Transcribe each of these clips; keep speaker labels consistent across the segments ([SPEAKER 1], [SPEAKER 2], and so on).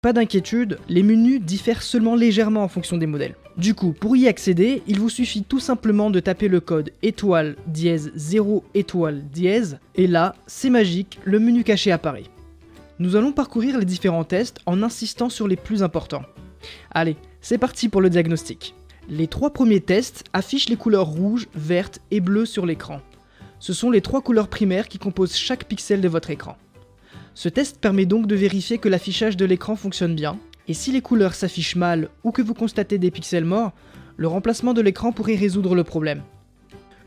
[SPEAKER 1] Pas d'inquiétude, les menus diffèrent seulement légèrement en fonction des modèles. Du coup, pour y accéder, il vous suffit tout simplement de taper le code étoile dièse 0 étoile dièse, et là, c'est magique, le menu caché apparaît. Nous allons parcourir les différents tests en insistant sur les plus importants. Allez, c'est parti pour le diagnostic. Les 3 premiers tests affichent les couleurs rouge, verte et bleue sur l'écran. Ce sont les 3 couleurs primaires qui composent chaque pixel de votre écran. Ce test permet donc de vérifier que l'affichage de l'écran fonctionne bien, et si les couleurs s'affichent mal ou que vous constatez des pixels morts, le remplacement de l'écran pourrait résoudre le problème.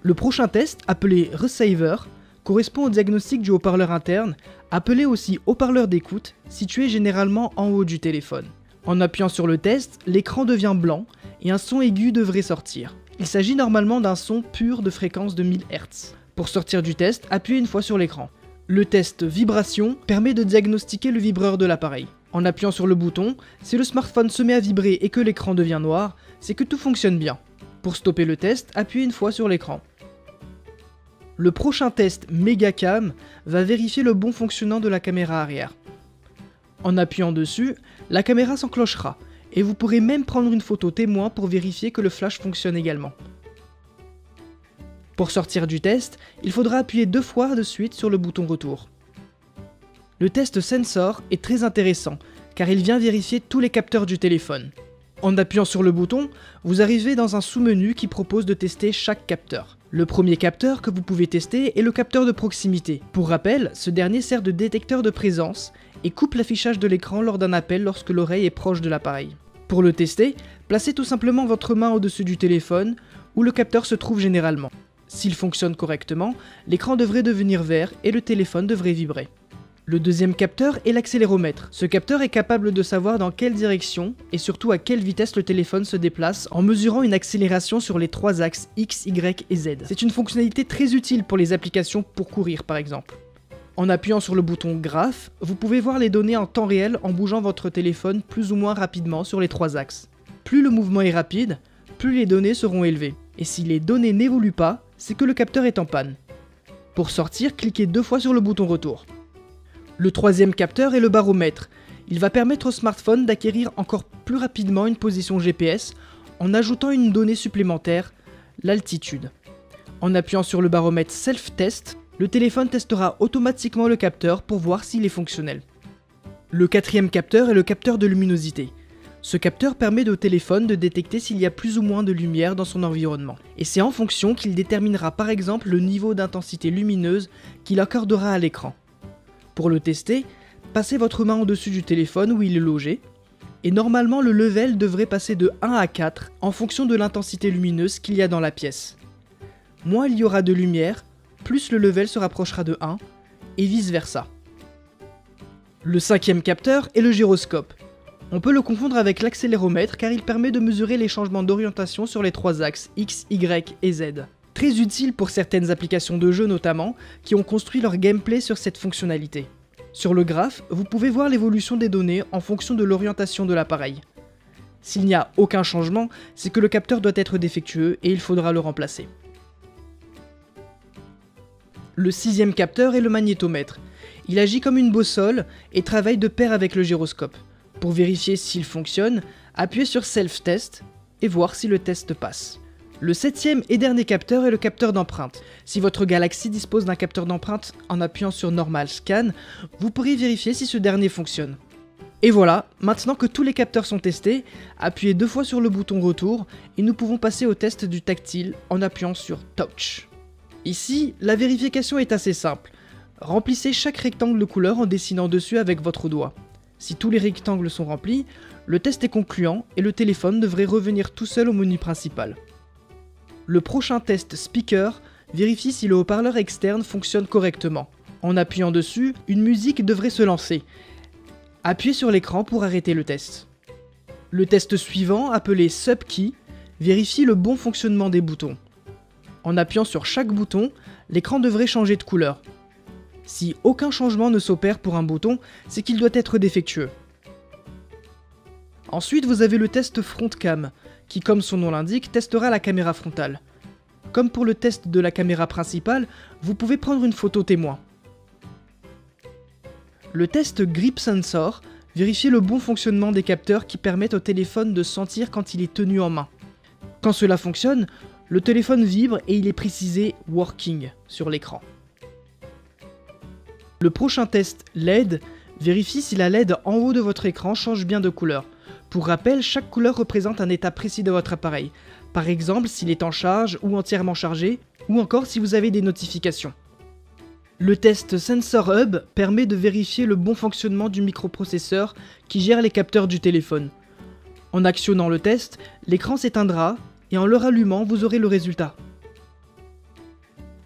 [SPEAKER 1] Le prochain test, appelé Receiver, correspond au diagnostic du haut-parleur interne, appelé aussi haut-parleur d'écoute, situé généralement en haut du téléphone. En appuyant sur le test, l'écran devient blanc et un son aigu devrait sortir. Il s'agit normalement d'un son pur de fréquence de 1000 Hz. Pour sortir du test, appuyez une fois sur l'écran. Le test vibration permet de diagnostiquer le vibreur de l'appareil. En appuyant sur le bouton, si le smartphone se met à vibrer et que l'écran devient noir, c'est que tout fonctionne bien. Pour stopper le test, appuyez une fois sur l'écran. Le prochain test Megacam va vérifier le bon fonctionnement de la caméra arrière. En appuyant dessus, la caméra s'enclenchera et vous pourrez même prendre une photo témoin pour vérifier que le flash fonctionne également. Pour sortir du test, il faudra appuyer 2 fois de suite sur le bouton retour. Le test Sensor est très intéressant car il vient vérifier tous les capteurs du téléphone. En appuyant sur le bouton, vous arrivez dans un sous-menu qui propose de tester chaque capteur. Le premier capteur que vous pouvez tester est le capteur de proximité. Pour rappel, ce dernier sert de détecteur de présence et coupe l'affichage de l'écran lors d'un appel lorsque l'oreille est proche de l'appareil. Pour le tester, placez tout simplement votre main au-dessus du téléphone où le capteur se trouve généralement. S'il fonctionne correctement, l'écran devrait devenir vert et le téléphone devrait vibrer. Le deuxième capteur est l'accéléromètre. Ce capteur est capable de savoir dans quelle direction et surtout à quelle vitesse le téléphone se déplace en mesurant une accélération sur les 3 axes X, Y et Z. C'est une fonctionnalité très utile pour les applications pour courir par exemple. En appuyant sur le bouton Graph, vous pouvez voir les données en temps réel en bougeant votre téléphone plus ou moins rapidement sur les 3 axes. Plus le mouvement est rapide, plus les données seront élevées. Et si les données n'évoluent pas, c'est que le capteur est en panne. Pour sortir, cliquez 2 fois sur le bouton retour. Le troisième capteur est le baromètre. Il va permettre au smartphone d'acquérir encore plus rapidement une position GPS en ajoutant une donnée supplémentaire, l'altitude. En appuyant sur le baromètre Self-Test, le téléphone testera automatiquement le capteur pour voir s'il est fonctionnel. Le quatrième capteur est le capteur de luminosité. Ce capteur permet au téléphone de détecter s'il y a plus ou moins de lumière dans son environnement. Et c'est en fonction qu'il déterminera par exemple le niveau d'intensité lumineuse qu'il accordera à l'écran. Pour le tester, passez votre main au-dessus du téléphone où il est logé, et normalement le level devrait passer de 1 à 4 en fonction de l'intensité lumineuse qu'il y a dans la pièce. Moins il y aura de lumière, plus le level se rapprochera de 1, et vice versa. Le cinquième capteur est le gyroscope. On peut le confondre avec l'accéléromètre car il permet de mesurer les changements d'orientation sur les 3 axes X, Y et Z. Très utile pour certaines applications de jeux notamment, qui ont construit leur gameplay sur cette fonctionnalité. Sur le graphe, vous pouvez voir l'évolution des données en fonction de l'orientation de l'appareil. S'il n'y a aucun changement, c'est que le capteur doit être défectueux et il faudra le remplacer. Le sixième capteur est le magnétomètre. Il agit comme une boussole et travaille de pair avec le gyroscope. Pour vérifier s'il fonctionne, appuyez sur Self-Test et voir si le test passe. Le septième et dernier capteur est le capteur d'empreinte. Si votre Galaxy dispose d'un capteur d'empreinte en appuyant sur Normal Scan, vous pourrez vérifier si ce dernier fonctionne. Et voilà, maintenant que tous les capteurs sont testés, appuyez 2 fois sur le bouton retour et nous pouvons passer au test du tactile en appuyant sur Touch. Ici, la vérification est assez simple. Remplissez chaque rectangle de couleur en dessinant dessus avec votre doigt. Si tous les rectangles sont remplis, le test est concluant et le téléphone devrait revenir tout seul au menu principal. Le prochain test Speaker vérifie si le haut-parleur externe fonctionne correctement. En appuyant dessus, une musique devrait se lancer. Appuyez sur l'écran pour arrêter le test. Le test suivant, appelé Subkey, vérifie le bon fonctionnement des boutons. En appuyant sur chaque bouton, l'écran devrait changer de couleur. Si aucun changement ne s'opère pour un bouton, c'est qu'il doit être défectueux. Ensuite, vous avez le test Front Cam, qui comme son nom l'indique, testera la caméra frontale. Comme pour le test de la caméra principale, vous pouvez prendre une photo témoin. Le test Grip Sensor Vérifiez le bon fonctionnement des capteurs qui permettent au téléphone de sentir quand il est tenu en main. Quand cela fonctionne, le téléphone vibre et il est précisé « Working » sur l'écran. Le prochain test LED vérifie si la LED en haut de votre écran change bien de couleur. Pour rappel, chaque couleur représente un état précis de votre appareil. Par exemple, s'il est en charge ou entièrement chargé, ou encore si vous avez des notifications. Le test Sensor Hub permet de vérifier le bon fonctionnement du microprocesseur qui gère les capteurs du téléphone. En actionnant le test, l'écran s'éteindra et en le rallumant, vous aurez le résultat.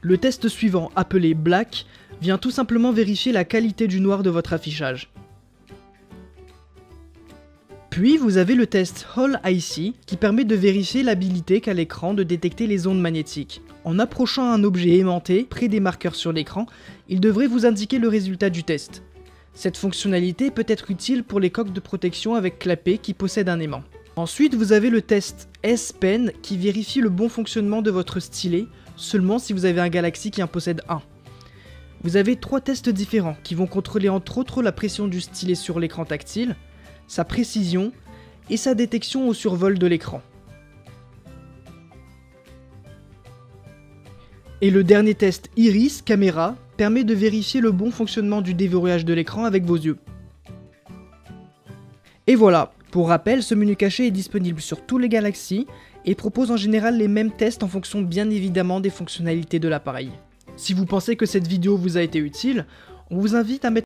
[SPEAKER 1] Le test suivant, appelé Black, vient tout simplement vérifier la qualité du noir de votre affichage. Puis vous avez le test Hall IC qui permet de vérifier l'habilité qu'a l'écran de détecter les ondes magnétiques. En approchant un objet aimanté près des marqueurs sur l'écran, il devrait vous indiquer le résultat du test. Cette fonctionnalité peut être utile pour les coques de protection avec clapet qui possèdent un aimant. Ensuite, vous avez le test S-Pen qui vérifie le bon fonctionnement de votre stylet, seulement si vous avez un Galaxy qui en possède un. Vous avez 3 tests différents qui vont contrôler entre autres la pression du stylet sur l'écran tactile, sa précision et sa détection au survol de l'écran. Et le dernier test Iris Caméra permet de vérifier le bon fonctionnement du déverrouillage de l'écran avec vos yeux. Et voilà, pour rappel, ce menu caché est disponible sur tous les Galaxy et propose en général les mêmes tests en fonction bien évidemment des fonctionnalités de l'appareil. Si vous pensez que cette vidéo vous a été utile, on vous invite à mettre